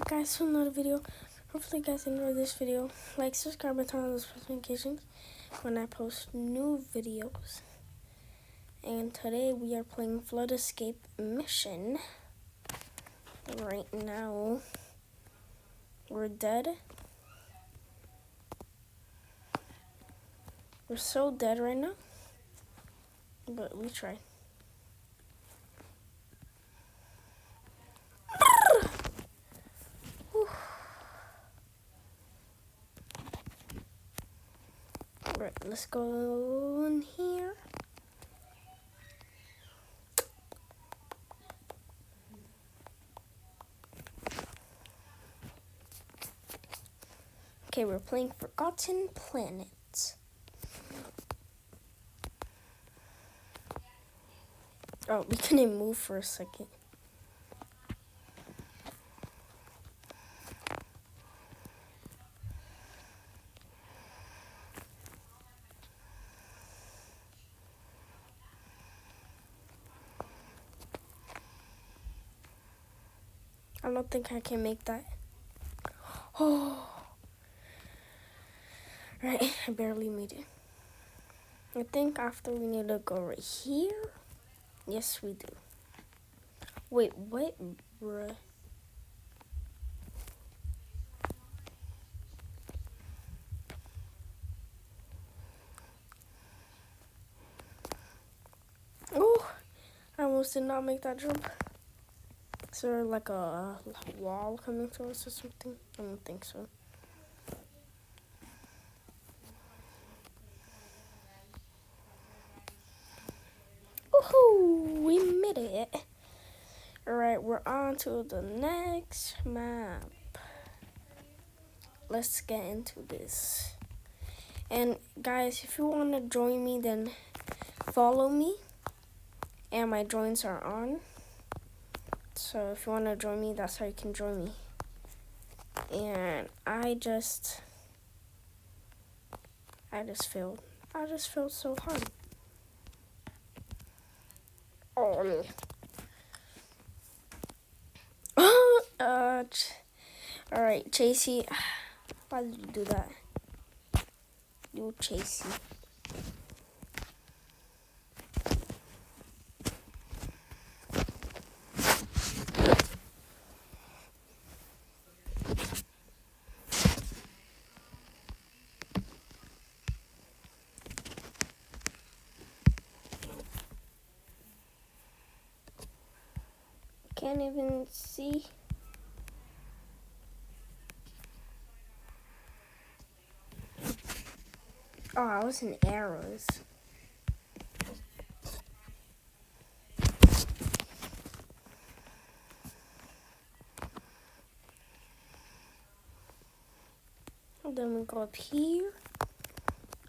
guys to another video. Hopefully you guys enjoyed this video. Like, subscribe, and turn on those notifications when I post new videos. And today we are playing Flood Escape Mission. Right now we're dead. We're so dead right now, but we tried. Right, let's go in here. Okay, we're playing Forgotten Planet. Oh, we couldn't move for a second. I don't think I can make that. Oh. Right, I barely made it. I think after we need to go right here. Yes, we do. Wait, what? Bruh. Oh, I almost did not make that jump. Is there like a wall coming to us or something? I don't think so. Woohoo! We made it. Alright, we're on to the next map. Let's get into this. And guys, if you want to join me, then follow me. And my joins are on. So if you want to join me, that's how you can join me. And I just failed. I just failed so hard. Oh. Alright, Chasey. Why did you do that? You Chasey. Can't even see. Oh, I was in arrows. And then we go up here.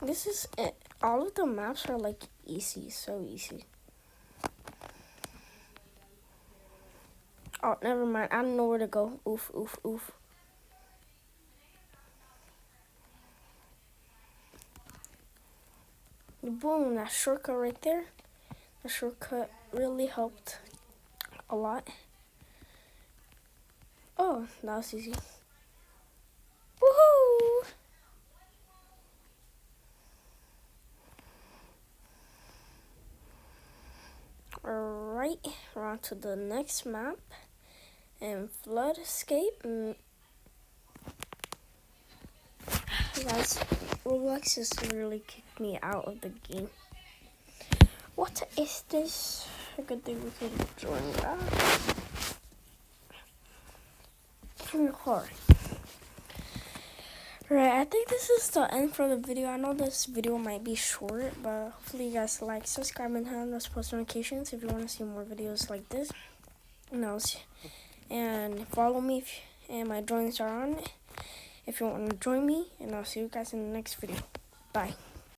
This is it. All of the maps are like easy, so easy. Oh, never mind. I don't know where to go. Oof, oof, oof. Boom, that shortcut right there. The shortcut really helped a lot. Oh, that was easy. Woohoo! Alright, we're on to the next map. And Flood Escape. Guys, Roblox just literally kicked me out of the game. What is this? A good thing we can join that. Record. Right, I think this is the end for the video. I know this video might be short, but hopefully you guys like, subscribe, and turn on those post notifications if you want to see more videos like this. And follow me and my joins are on if you want to join me, and I'll see you guys in the next video. Bye.